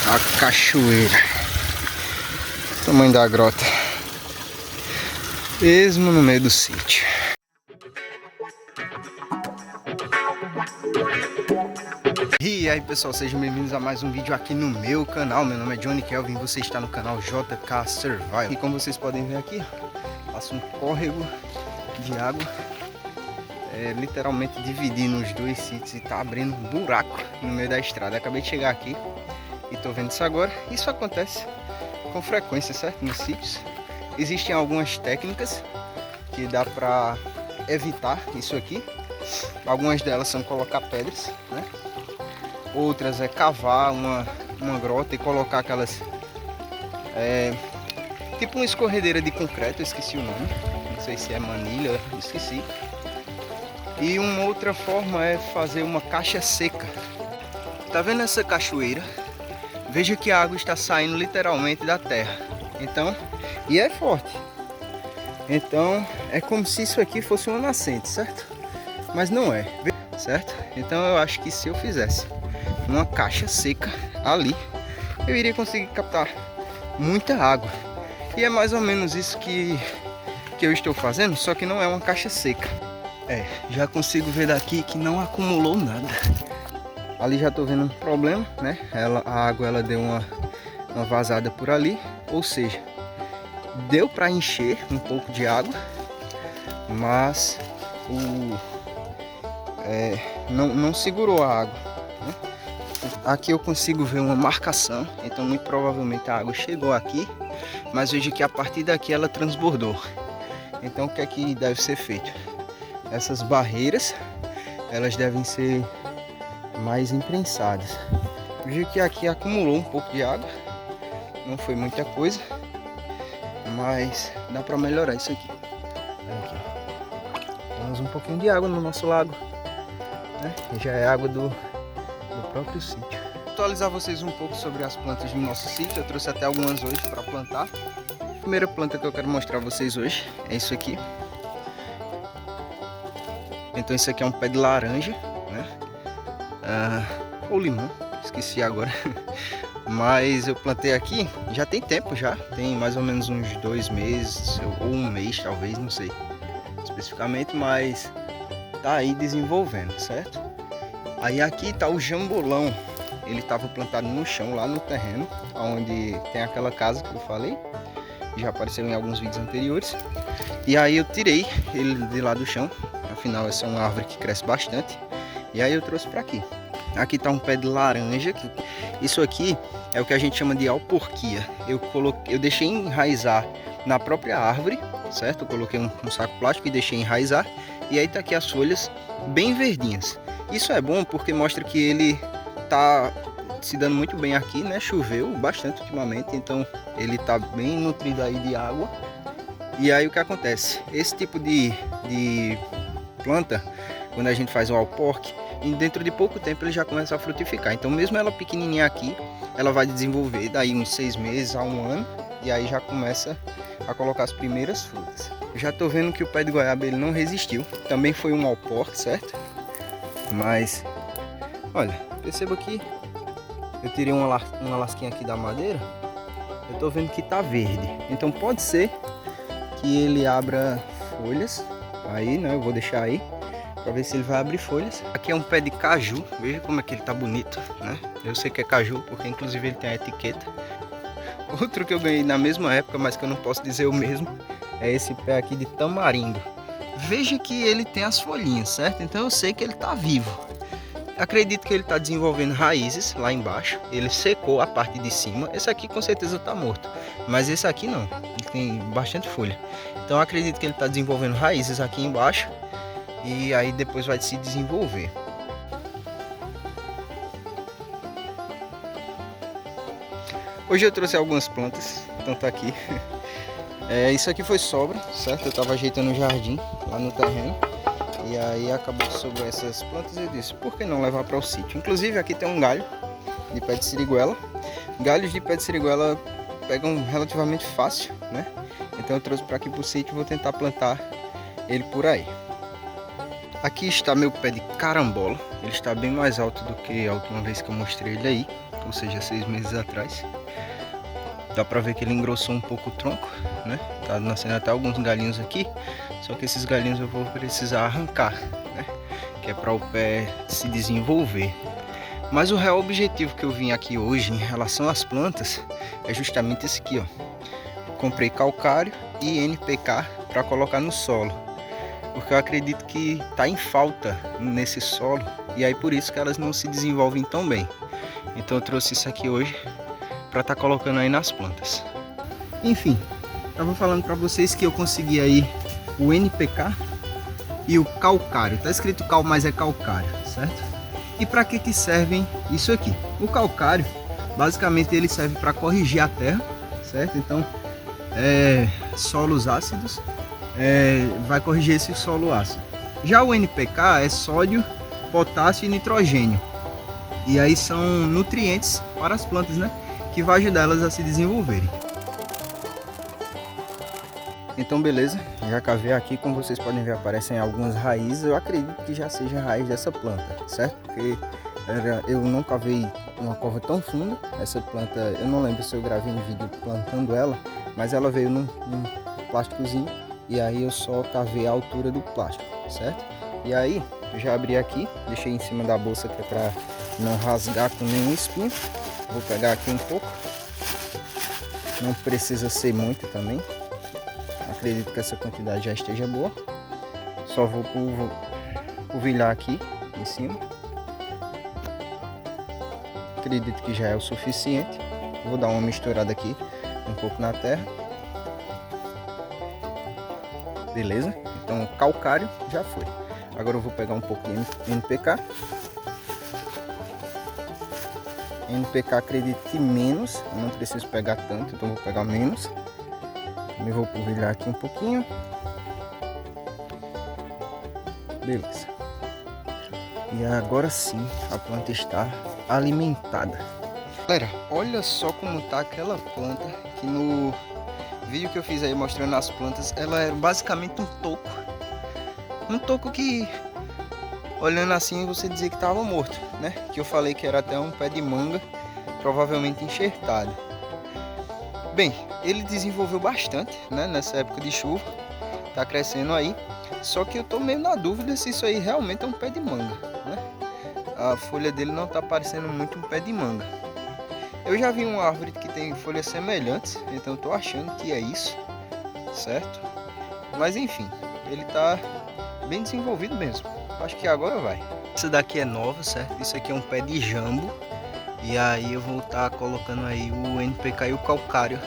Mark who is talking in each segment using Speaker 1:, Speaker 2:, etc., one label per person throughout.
Speaker 1: A cachoeira. O tamanho da grota. Mesmo no meio do sítio. E aí pessoal, sejam bem-vindos a mais um vídeo aqui no meu canal. Meu nome é Johnny Kelvin, você está no canal JK Survival. E como vocês podem ver aqui, passa um córrego de água, literalmente dividindo os dois sítios e tá abrindo um buraco no meio da estrada. Acabei de chegar aqui e tô vendo isso agora. Isso acontece com frequência, certo? Nos sítios existem algumas técnicas que dá para evitar isso aqui. Algumas delas são colocar pedras, né? Outras é cavar uma grota e colocar aquelas tipo uma escorredeira de concreto, eu esqueci o nome, não sei se é manilha, esqueci. E uma outra forma é fazer uma caixa seca. Tá vendo essa cachoeira? Veja que a água está saindo literalmente da terra. Então, e é forte. Então, é como se isso aqui fosse uma nascente, certo? Mas não é, certo? Então eu acho que se eu fizesse uma caixa seca ali, eu iria conseguir captar muita água. E é mais ou menos isso que eu estou fazendo, só que não é uma caixa seca. Já consigo ver daqui que não acumulou nada. Ali já estou vendo um problema, né? A água ela deu uma vazada por ali, ou seja, deu para encher um pouco de água, mas não segurou a água, né? Aqui eu consigo ver uma marcação, então muito provavelmente a água chegou aqui, mas veja que a partir daqui ela transbordou. Então o que é que deve ser feito? Essas barreiras, elas devem ser mais imprensadas. Veja que aqui acumulou um pouco de água, não foi muita coisa, mas dá para melhorar isso aqui. Aqui. Temos um pouquinho de água no nosso lago, né? Já é água do próprio sítio. Vou atualizar vocês um pouco sobre as plantas do nosso sítio. Eu trouxe até algumas hoje para plantar. A primeira planta que eu quero mostrar a vocês hoje é isso aqui. Então isso aqui é um pé de laranja, né? Ou limão, esqueci agora. Mas eu plantei aqui, já tem tempo já, tem mais ou menos uns 2 meses ou um mês talvez, não sei especificamente, mas tá aí desenvolvendo, certo? Aí aqui tá o jambolão, ele estava plantado no chão lá no terreno, onde tem aquela casa que eu falei, já apareceu em alguns vídeos anteriores. E aí eu tirei ele de lá do chão, afinal essa é uma árvore que cresce bastante, e aí eu trouxe para aqui. Aqui tá um pé de laranja, isso aqui é o que a gente chama de alporquia. Eu deixei enraizar na própria árvore, certo? Eu coloquei um saco plástico e deixei enraizar, e aí tá aqui as folhas bem verdinhas. Isso é bom porque mostra que ele tá se dando muito bem aqui, né? Choveu bastante ultimamente, então ele tá bem nutrido aí de água. E aí o que acontece? Esse tipo de planta, quando a gente faz um alporque, dentro de pouco tempo ele já começa a frutificar. Então mesmo ela pequenininha aqui, ela vai desenvolver daí uns 6 meses a 1 ano, e aí já começa a colocar as primeiras frutas. Já tô vendo que o pé de goiaba ele não resistiu, também foi um alporque, certo? Mas olha, perceba que eu tirei uma lasquinha aqui da madeira, eu tô vendo que tá verde, então pode ser que ele abra folhas aí, né? Eu vou deixar aí para ver se ele vai abrir folhas. Aqui é um pé de caju, veja como é que ele tá bonito, né? Eu sei que é caju porque inclusive ele tem a etiqueta. Outro que eu ganhei na mesma época, mas que eu não posso dizer o mesmo, é esse pé aqui de tamarindo. Veja que ele tem as folhinhas, certo? Então eu sei que ele tá vivo. Acredito que ele está desenvolvendo raízes lá embaixo. Ele secou a parte de cima. Esse aqui com certeza está morto, mas esse aqui não, ele tem bastante folha. Então acredito que ele está desenvolvendo raízes aqui embaixo, e aí depois vai se desenvolver. Hoje eu trouxe algumas plantas, então tá aqui. Isso aqui foi sobra, certo? Eu estava ajeitando o jardim lá no terreno, e aí acabou que sobrou essas plantas e eu disse, por que não levar para o sítio? Inclusive aqui tem um galho de pé de siriguela. Galhos de pé de siriguela pegam relativamente fácil, né? Então eu trouxe para aqui para o sítio e vou tentar plantar ele por aí. Aqui está meu pé de carambola. Ele está bem mais alto do que a última vez que eu mostrei ele aí, ou seja, 6 meses atrás. Dá pra ver que ele engrossou um pouco o tronco, né? Tá nascendo até alguns galinhos aqui, só que esses galinhos eu vou precisar arrancar, né? Que é para o pé se desenvolver. Mas o real objetivo que eu vim aqui hoje em relação às plantas é justamente esse aqui, ó. Comprei calcário e NPK para colocar no solo, porque eu acredito que tá em falta nesse solo e aí por isso que elas não se desenvolvem tão bem. Então eu trouxe isso aqui hoje para estar colocando aí nas plantas. Enfim, tava falando para vocês que eu consegui aí o NPK e o calcário. Tá escrito cal, mas é calcário, certo? E para que servem isso aqui? O calcário, basicamente ele serve para corrigir a terra, certo? Então, solos ácidos, vai corrigir esse solo ácido. Já o NPK é sódio, potássio e nitrogênio. E aí são nutrientes para as plantas, né? Que vai ajudar elas a se desenvolverem. Então beleza, já cavei aqui, como vocês podem ver aparecem algumas raízes. Eu acredito que já seja a raiz dessa planta, certo? Porque eu não cavei uma cova tão funda. Essa planta, eu não lembro se eu gravei um vídeo plantando ela, mas ela veio num plásticozinho e aí eu só cavei a altura do plástico, certo? E aí eu já abri aqui, deixei em cima da bolsa que é para não rasgar com nenhum espinho. Vou pegar aqui um pouco, não precisa ser muito também, acredito que essa quantidade já esteja boa. Só vou polvilhar aqui em cima, acredito que já é o suficiente. Vou dar uma misturada aqui um pouco na terra, beleza? Então o calcário já foi. Agora eu vou pegar um pouco de NPK. NPK acredito que menos, eu não preciso pegar tanto, então vou pegar menos. Também vou polvilhar aqui um pouquinho. Beleza. E agora sim a planta está alimentada. Galera, olha só como tá aquela planta, que no vídeo que eu fiz aí mostrando as plantas, ela era basicamente um toco. Um toco que, olhando assim, você dizia que estava morto, né? Que eu falei que era até um pé de manga, provavelmente enxertado. Bem, ele desenvolveu bastante, né? Nessa época de chuva, tá crescendo aí. Só que eu tô meio na dúvida se isso aí realmente é um pé de manga, né? A folha dele não tá parecendo muito um pé de manga. Eu já vi uma árvore que tem folhas semelhantes, então eu tô achando que é isso, certo? Mas enfim, ele tá bem desenvolvido mesmo. Acho que agora vai. Essa daqui é nova, certo? Isso aqui é um pé de jambo. E aí eu vou estar colocando aí o NPK e o calcário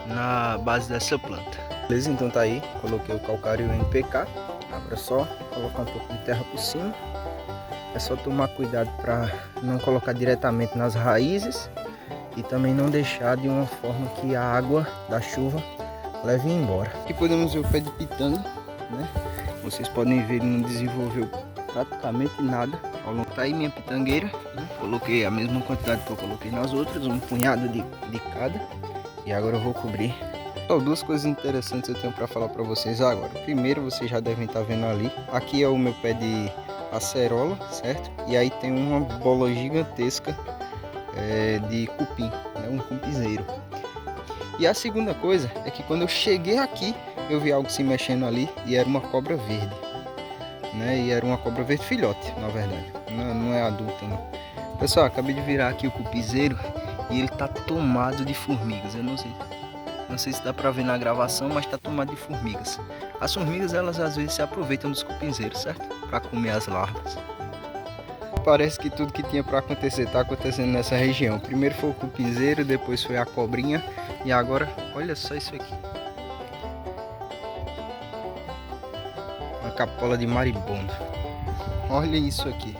Speaker 1: na base dessa planta. Beleza? Então tá aí. Coloquei o calcário e o NPK. Agora é só colocar um pouco de terra por cima. É só tomar cuidado para não colocar diretamente nas raízes. E também não deixar de uma forma que a água da chuva leve embora. Aqui podemos ver o pé de pitanga, né? Vocês podem ver, ele não desenvolveu praticamente nada ao longo. Tá aí minha pitangueira, né? Coloquei a mesma quantidade que eu coloquei nas outras, um punhado de cada. E agora eu vou cobrir. Só duas coisas interessantes eu tenho para falar para vocês agora. Primeiro, vocês já devem estar vendo ali. Aqui é o meu pé de acerola, certo? E aí tem uma bola gigantesca de cupim, né? Um cupizeiro. E a segunda coisa é que quando eu cheguei aqui, eu vi algo se mexendo ali e era uma cobra verde, né? E era uma cobra verde filhote, na verdade, não é adulta não. Pessoal, acabei de virar aqui o cupizeiro e ele tá tomado de formigas. Eu não sei se dá pra ver na gravação, mas tá tomado de formigas. As formigas, elas às vezes se aproveitam dos cupinzeiros, certo? Para comer as larvas. Parece que tudo que tinha para acontecer está acontecendo nessa região. Primeiro foi o cupinzeiro, depois foi a cobrinha e agora, olha só isso aqui. Uma capola de marimbondo. Olha isso aqui.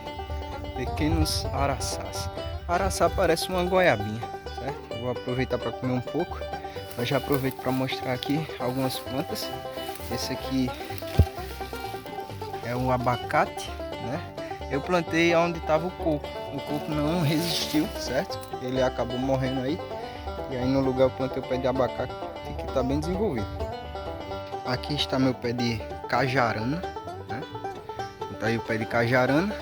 Speaker 1: Pequenos araçás. Araçá parece uma goiabinha, certo? Vou aproveitar para comer um pouco. Eu já aproveito para mostrar aqui algumas plantas. Esse aqui é o abacate, né? Eu plantei onde estava o coco. O coco não resistiu, certo? Ele acabou morrendo aí. E aí no lugar eu plantei o pé de abacate que está bem desenvolvido. Aqui está meu pé de cajarana, né? Tá aí o pé de cajarana.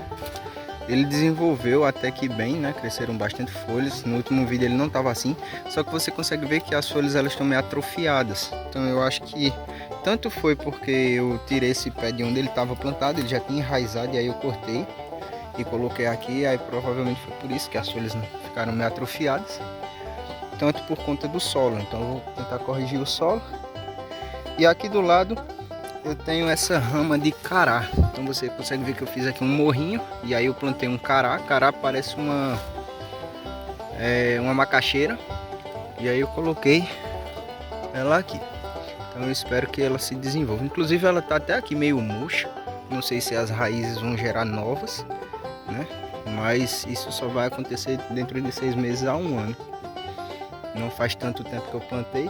Speaker 1: Ele desenvolveu até que bem, né? Cresceram bastante folhas. No último vídeo ele não estava assim. Só que você consegue ver que as folhas elas estão meio atrofiadas. Então eu acho que tanto foi porque eu tirei esse pé de onde ele estava plantado. Ele já tinha enraizado e aí eu cortei e coloquei aqui. Aí provavelmente foi por isso que as folhas ficaram meio atrofiadas. Tanto por conta do solo. Então eu vou tentar corrigir o solo. E aqui do lado eu tenho essa rama de cará. Então você consegue ver que eu fiz aqui um morrinho e aí eu plantei um cará. Cará parece uma macaxeira. E aí eu coloquei ela aqui. Então eu espero que ela se desenvolva. Inclusive ela tá até aqui meio murcha. Não sei se as raízes vão gerar novas, né? Mas isso só vai acontecer dentro de 6 meses a 1 ano. Não faz tanto tempo que eu plantei.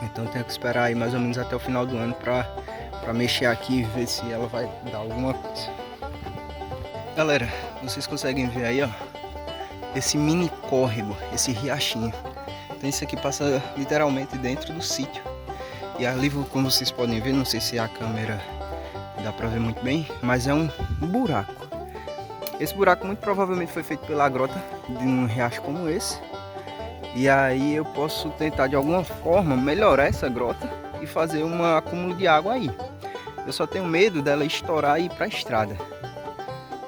Speaker 1: Então tenho que esperar aí mais ou menos até o final do ano para mexer aqui e ver se ela vai dar alguma coisa. Galera, vocês conseguem ver aí, ó, esse mini córrego, esse riachinho. Então isso aqui passa literalmente dentro do sítio. E ali, como vocês podem ver, não sei se a câmera dá para ver muito bem, mas é um buraco. Esse buraco muito provavelmente foi feito pela grota de um riacho como esse. E aí eu posso tentar de alguma forma melhorar essa grota e fazer um acúmulo de água aí. Eu só tenho medo dela estourar e ir para a estrada.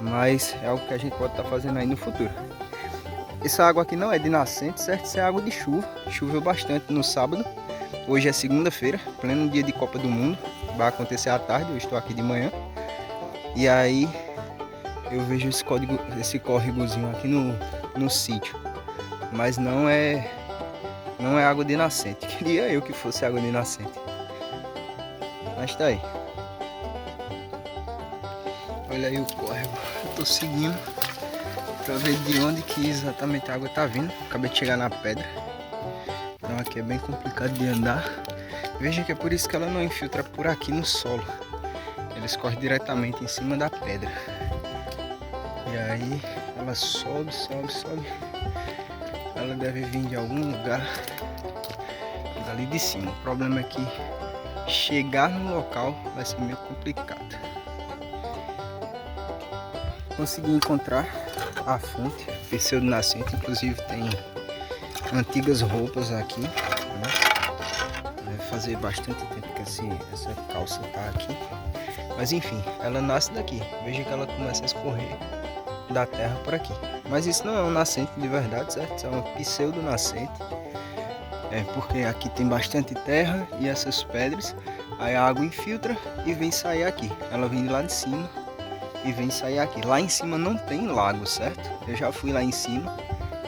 Speaker 1: Mas é algo que a gente pode estar fazendo aí no futuro. Essa água aqui não é de nascente, certo? Isso é água de chuva. Choveu bastante no sábado. Hoje é segunda-feira, pleno dia de Copa do Mundo. Vai acontecer à tarde, eu estou aqui de manhã. E aí eu vejo esse córregozinho aqui no sítio. Mas não é água de nascente. Queria eu que fosse água de nascente. Mas tá aí. Olha aí o córrego. Eu tô seguindo pra ver de onde que exatamente a água tá vindo. Acabei de chegar na pedra. Então aqui é bem complicado de andar. Veja que é por isso que ela não infiltra por aqui no solo. Ela escorre diretamente em cima da pedra. E aí ela sobe. Ela deve vir de algum lugar ali de cima. O problema é que chegar no local vai ser meio complicado. Consegui encontrar a fonte, pseudo nascente. Inclusive tem antigas roupas aqui, né? Deve fazer bastante tempo que essa calça tá aqui. Mas enfim, ela nasce daqui. Veja que ela começa a escorrer da terra por aqui. Mas isso não é um nascente de verdade, certo? Isso é uma pseudo nascente. Porque aqui tem bastante terra e essas pedras. Aí a água infiltra e vem sair aqui. Ela vem de lá de cima e vem sair aqui. Lá em cima não tem lago, certo? Eu já fui lá em cima.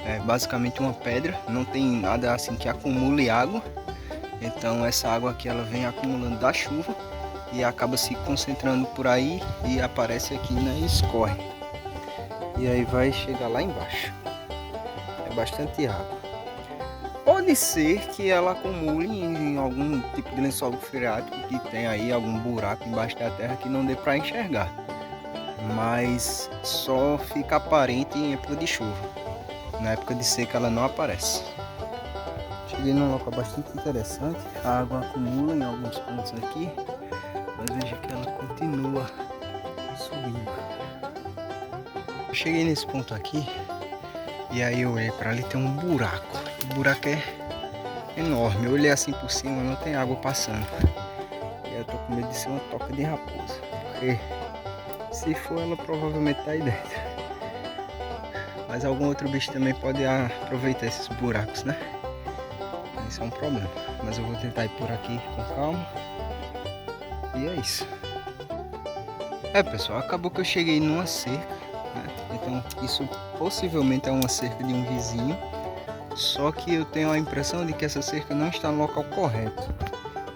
Speaker 1: É basicamente uma pedra. Não tem nada assim que acumule água. Então essa água aqui ela vem acumulando da chuva e acaba se concentrando por aí e aparece aqui, né, e escorre. E aí vai chegar lá embaixo. É bastante água. Pode ser que ela acumule em algum tipo de lençol freático que tem aí algum buraco embaixo da terra que não dê para enxergar. Mas só fica aparente em época de chuva. Na época de seca ela não aparece. Cheguei num local bastante interessante. A água acumula em alguns pontos aqui. Mas veja que ela continua subindo. Cheguei nesse ponto aqui e aí eu olhei para ali, tem um buraco. O buraco é enorme. Eu olhei assim por cima, não tem água passando. E eu tô com medo de ser uma toca de raposa, porque se for ela provavelmente tá aí dentro. Mas algum outro bicho também pode aproveitar esses buracos, né? Isso é um problema. Mas eu vou tentar ir por aqui com calma. E é isso. Pessoal, acabou que eu cheguei numa cerca. Então isso possivelmente é uma cerca de um vizinho, só que eu tenho a impressão de que essa cerca não está no local correto.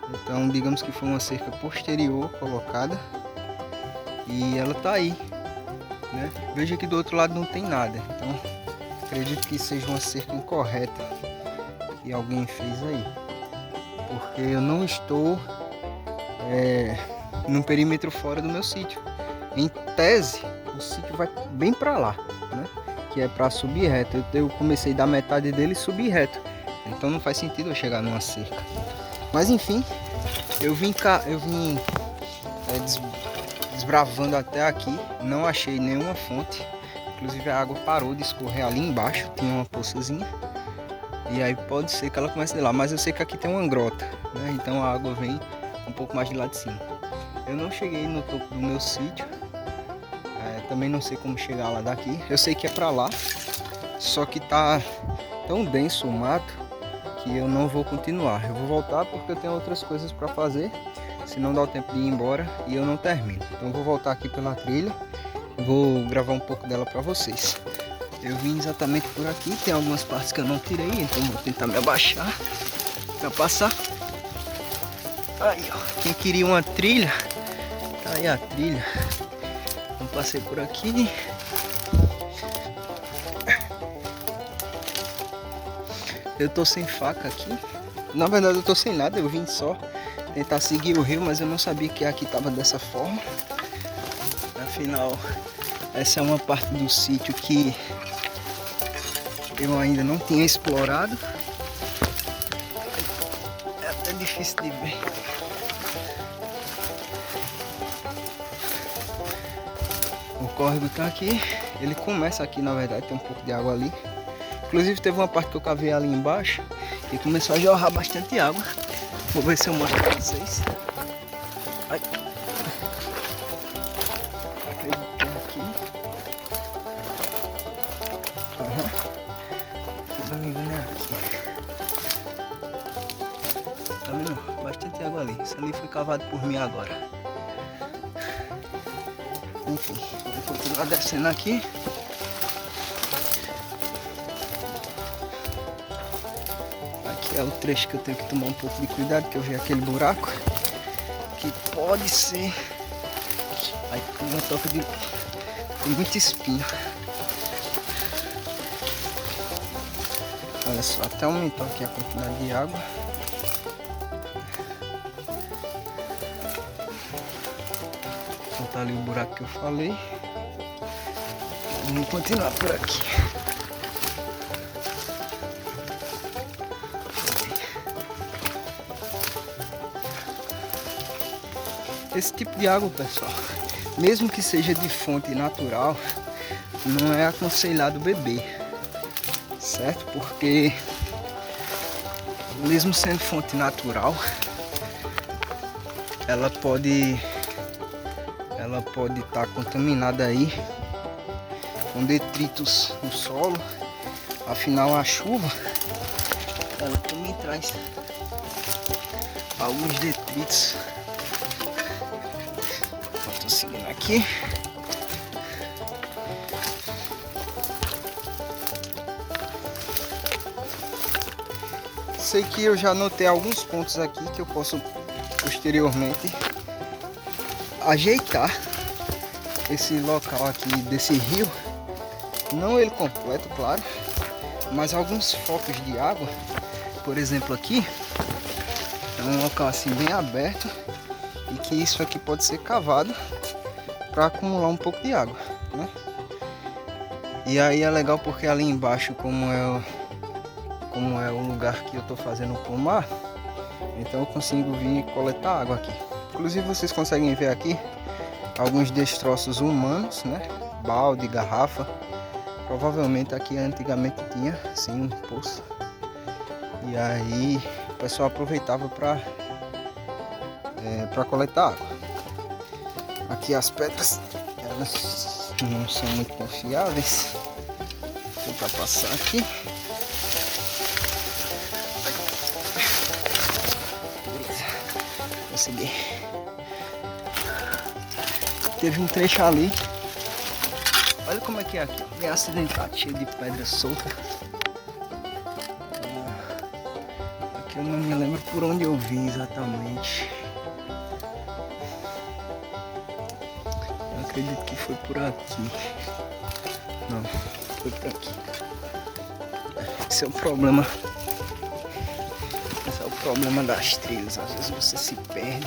Speaker 1: Então digamos que foi uma cerca posterior colocada e ela está aí, né? Veja que do outro lado não tem nada, então acredito que seja uma cerca incorreta que alguém fez aí, porque eu não estou num perímetro fora do meu sítio. Em tese o sítio vai bem para lá, né? Que é para subir reto. Eu comecei da metade dele e subi reto. Então não faz sentido eu chegar numa cerca. Mas enfim, eu vim desbravando até aqui, não achei nenhuma fonte. Inclusive a água parou de escorrer ali embaixo, tinha uma poçazinha. E aí pode ser que ela comece de lá, mas eu sei que aqui tem uma grota, né? Então a água vem um pouco mais de lá de cima. Eu não cheguei no topo do meu sítio, também não sei como chegar lá daqui. Eu sei que é pra lá, só que tá tão denso o mato que eu não vou continuar. Eu vou voltar porque eu tenho outras coisas para fazer, senão dá o tempo de ir embora e eu não termino. Então eu vou voltar aqui pela trilha, vou gravar um pouco dela para vocês. Eu vim exatamente por aqui, tem algumas partes que eu não tirei, então vou tentar me abaixar para passar. Aí, ó, quem queria uma trilha, tá aí a trilha. Eu passei por aqui. Eu tô sem faca aqui. Na verdade eu tô sem nada, eu vim só tentar seguir o rio, mas eu não sabia que aqui tava dessa forma. Afinal, essa é uma parte do sítio que eu ainda não tinha explorado. É até difícil de ver. O córrego tá aqui. Ele começa aqui, na verdade, tem um pouco de água ali. Inclusive teve uma parte que eu cavei ali embaixo e começou a jorrar bastante água. Vou ver se eu mostro pra vocês. Ai. Acredito que é aqui. Se não me engano é aqui. Tá vendo? Bastante água ali. Isso ali foi cavado por mim agora. Enfim, vou continuar descendo aqui. É o trecho que eu tenho que tomar um pouco de cuidado, que eu vi aquele buraco que pode ser. Aí uma toca de. Tem muito espinho. Olha só, até aumentou aqui a quantidade de água. Então tá ali o buraco que eu falei. Vamos continuar por aqui. Esse tipo de água, pessoal, mesmo que seja de fonte natural, não é aconselhado beber, certo? Porque mesmo sendo fonte natural, ela pode estar contaminada aí com detritos no solo. Afinal, a chuva, ela também traz alguns detritos. Seguindo aqui. Sei que eu já notei alguns pontos aqui que eu posso posteriormente ajeitar esse local aqui desse rio. Não ele completo, claro, mas alguns focos de água. Por exemplo, aqui é um local assim bem aberto e que isso aqui pode ser cavado para acumular um pouco de água, né? E aí é legal porque ali embaixo, como é o lugar que eu tô fazendo o pomar, então eu consigo vir coletar água aqui. Inclusive vocês conseguem ver aqui alguns destroços humanos, né? Balde, garrafa. Provavelmente aqui antigamente tinha sim um poço. E aí o pessoal aproveitava para coletar água. Aqui as pedras, elas não são muito confiáveis. Vou tentar passar aqui. Beleza, consegui. Teve um trecho ali. Olha como é que é aqui, bem acidentado, cheio de pedra solta. Aqui eu não me lembro por onde eu vim exatamente. Acredito que foi por aqui. Não, foi por aqui. Esse é o problema. Esse é o problema das trilhas. Às vezes você se perde.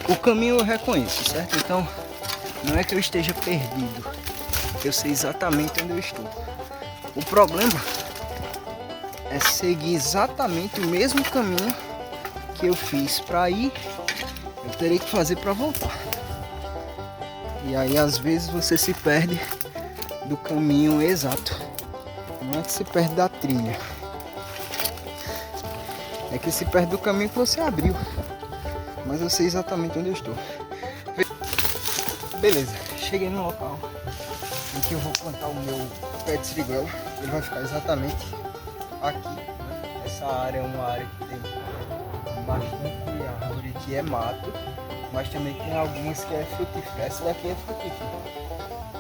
Speaker 1: O caminho eu reconheço, certo? Então não é que eu esteja perdido. Eu sei exatamente onde eu estou. O problema é seguir exatamente o mesmo caminho que eu fiz para ir, eu terei que fazer para voltar. E aí às vezes você se perde do caminho exato. Não é que se perde da trilha, é que se perde do caminho que você abriu. Mas eu sei exatamente onde eu estou. Beleza, cheguei no local em que eu vou plantar o meu pé de siriguela. Ele vai ficar exatamente aqui, né? Essa área é uma área que tem bastante árvore, que é mato, mas também tem algumas que é frutífera. Essa daqui é frutífera,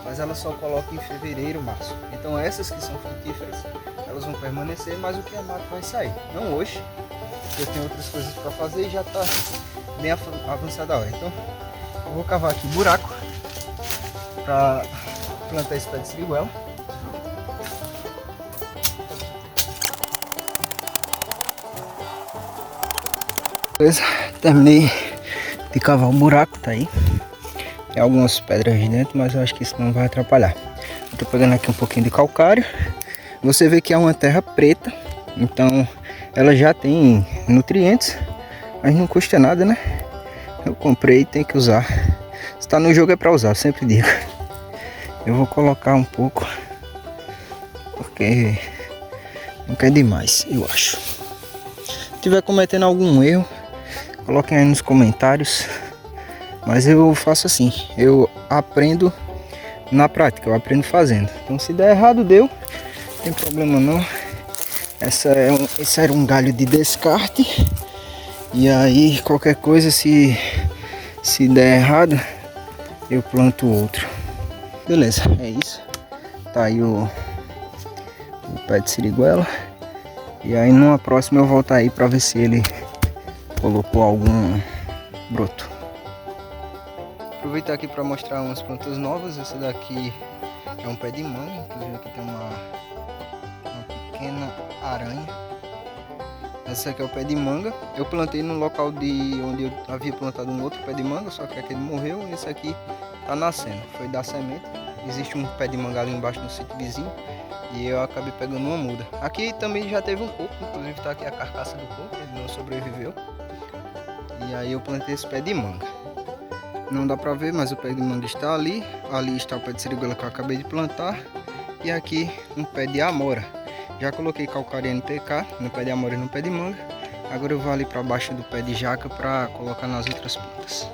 Speaker 1: mas ela só coloca em fevereiro, março. Então essas que são frutíferas, elas vão permanecer, mas o que é mato vai sair. Não hoje, eu tenho outras coisas para fazer e já está bem avançada a hora. Então eu vou cavar aqui buraco para plantar esse pé de siriguela. Beleza, terminei de cavar um buraco, tá aí. Tem algumas pedras dentro, mas eu acho que isso não vai atrapalhar. Eu tô pegando aqui um pouquinho de calcário. Você vê que é uma terra preta, então ela já tem nutrientes, mas não custa nada, né? Eu comprei e tem que usar. Se tá no jogo é para usar, eu sempre digo. Eu vou colocar um pouco, porque não quer demais, eu acho. Se tiver cometendo algum erro, coloquem aí nos comentários. Mas eu faço assim, eu aprendo na prática, eu aprendo fazendo. Então se der errado, deu, não tem problema não. Esse era um galho de descarte. E aí qualquer coisa, se der errado, eu planto outro. Beleza, é isso. Tá aí o pé de siriguela. E aí numa próxima eu volto aí pra ver se ele colocou algum broto. Aproveitar aqui para mostrar umas plantas novas. Essa daqui é um pé de manga, inclusive aqui tem uma pequena aranha. Essa aqui é o pé de manga. Eu plantei no local onde eu havia plantado um outro pé de manga, só que aquele morreu e esse aqui tá nascendo. Foi da semente. Existe um pé de manga ali embaixo no sítio vizinho e eu acabei pegando uma muda. Aqui também já teve um coco, inclusive tá aqui a carcaça do coco, ele não sobreviveu. E aí eu plantei esse pé de manga. Não dá pra ver, mas o pé de manga está ali. Ali está o pé de siriguela que eu acabei de plantar. E aqui um pé de amora. Já coloquei calcário NPK no pé de amora e no pé de manga. Agora eu vou ali para baixo do pé de jaca para colocar nas outras plantas.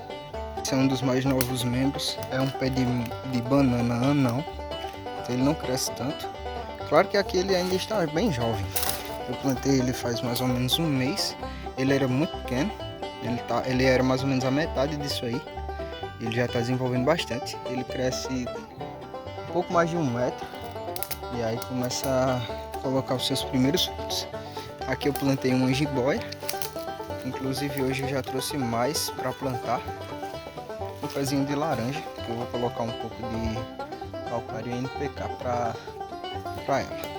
Speaker 1: Esse é um dos mais novos membros. É um pé de banana anão. Então ele não cresce tanto. Claro que aqui ele ainda está bem jovem. Eu plantei ele faz mais ou menos um mês. Ele era muito pequeno. Ele era mais ou menos a metade disso aí. Ele já está desenvolvendo bastante. Ele cresce um pouco mais de 1 metro. E aí começa a colocar os seus primeiros frutos. Aqui eu plantei uma jiboia. Inclusive hoje eu já trouxe mais para plantar. Um pezinho de laranja. Que eu vou colocar um pouco de calcário NPK para ela.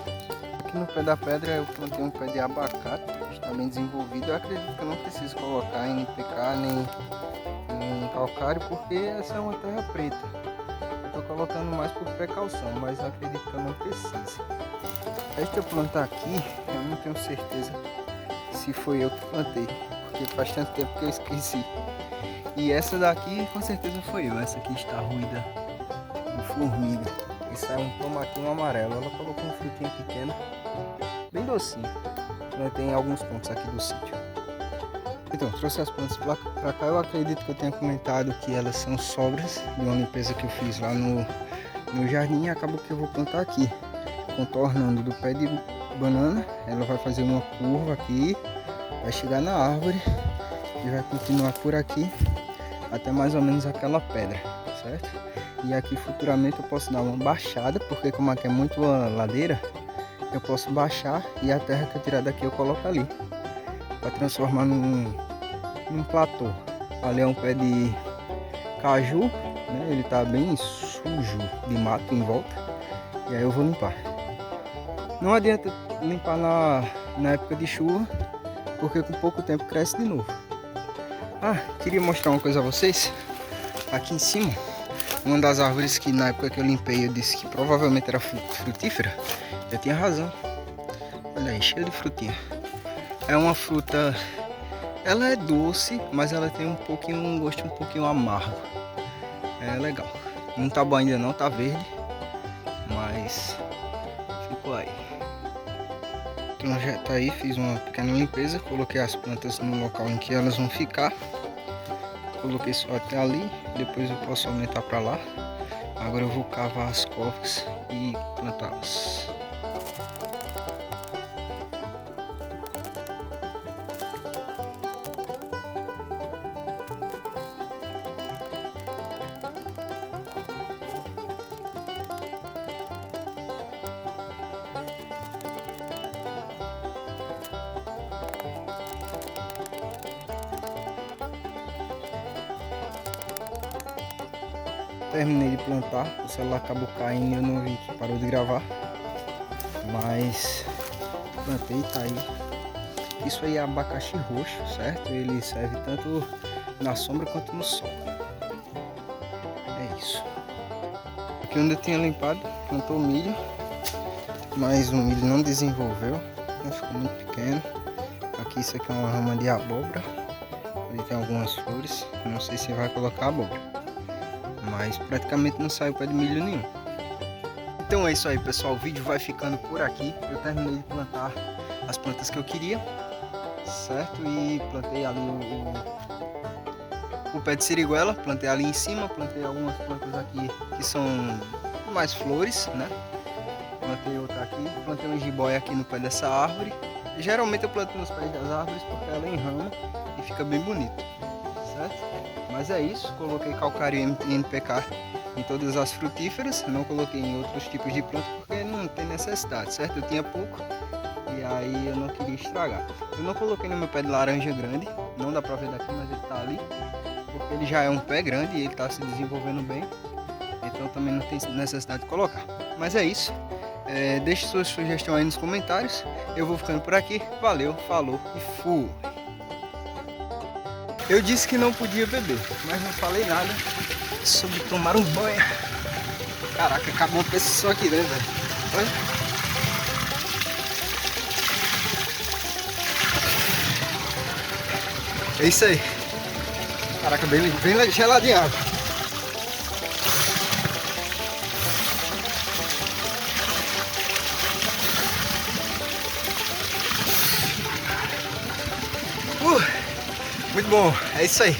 Speaker 1: Aqui no pé da pedra eu plantei um pé de abacate. Está bem desenvolvido. Eu acredito que eu não preciso colocar NPK nem calcário, porque essa é uma terra preta. Estou colocando mais por precaução, mas acredito que eu não precise. Antes de eu plantar aqui, eu não tenho certeza se foi eu que plantei, porque faz tanto tempo que eu esqueci. E essa daqui com certeza foi eu. Essa aqui está ruída de formiga. Esse é um tomatinho amarelo. Ela colocou um frutinho pequeno, bem docinho. Plantei em alguns pontos aqui do sítio. Então, trouxe as plantas para cá. Eu acredito que eu tenha comentado que elas são sobras de uma limpeza que eu fiz lá no jardim. E acabou que eu vou plantar aqui, contornando do pé de banana. Ela vai fazer uma curva aqui, vai chegar na árvore e vai continuar por aqui até mais ou menos aquela pedra, certo? E aqui futuramente eu posso dar uma baixada, porque como aqui é muito ladeira, eu posso baixar e a terra que eu tirar daqui eu coloco ali, para transformar num platô. Ali é um pé de caju, né? Ele tá bem sujo de mato em volta. E aí eu vou limpar. Não adianta limpar na época de chuva, porque com pouco tempo cresce de novo. Queria mostrar uma coisa a vocês. Aqui em cima, uma das árvores que na época que eu limpei eu disse que provavelmente era frutífera, eu tinha razão. Olha aí, cheio de frutinha. É uma fruta, ela é doce, mas ela tem um gosto um pouquinho amargo. É legal. Não tá bom ainda não, tá verde, mas ficou aí. Então já tá aí, fiz uma pequena limpeza, coloquei as plantas no local em que elas vão ficar. Coloquei só até ali, depois eu posso aumentar para lá. Agora eu vou cavar as covas e plantá-las. Terminei de plantar, o celular acabou caindo e eu não vi que parou de gravar. Mas plantei, tá aí. Isso aí é abacaxi roxo, certo? Ele serve tanto na sombra quanto no sol. É isso. Aqui onde eu tinha limpado, plantou milho. Mas o milho não desenvolveu, né? Ficou muito pequeno. Aqui isso aqui é uma rama de abóbora. Ele tem algumas flores. Não sei se vai colocar abóbora, mas praticamente não saiu pé de milho nenhum. Então é isso aí, pessoal, o vídeo vai ficando por aqui. Eu terminei de plantar as plantas que eu queria, certo? E plantei ali o pé de siriguela, plantei ali em cima, plantei algumas plantas aqui que são mais flores, né? Plantei outra aqui, plantei um jiboia aqui no pé dessa árvore. Geralmente eu planto nos pés das árvores porque ela enrama e fica bem bonito, certo? Mas é isso, coloquei calcário e NPK em todas as frutíferas, não coloquei em outros tipos de planta porque não tem necessidade, certo? Eu tinha pouco e aí eu não queria estragar. Eu não coloquei no meu pé de laranja grande, não dá pra ver daqui, mas ele tá ali, porque ele já é um pé grande e ele tá se desenvolvendo bem, então também não tem necessidade de colocar. Mas é isso, deixe sua sugestão aí nos comentários, eu vou ficando por aqui, valeu, falou e fui! Eu disse que não podia beber, mas não falei nada sobre tomar um banho. Caraca, acabou com esse som aqui dentro, velho. Olha. É isso aí. Caraca, bem geladinha a água. Muito bom, é isso aí.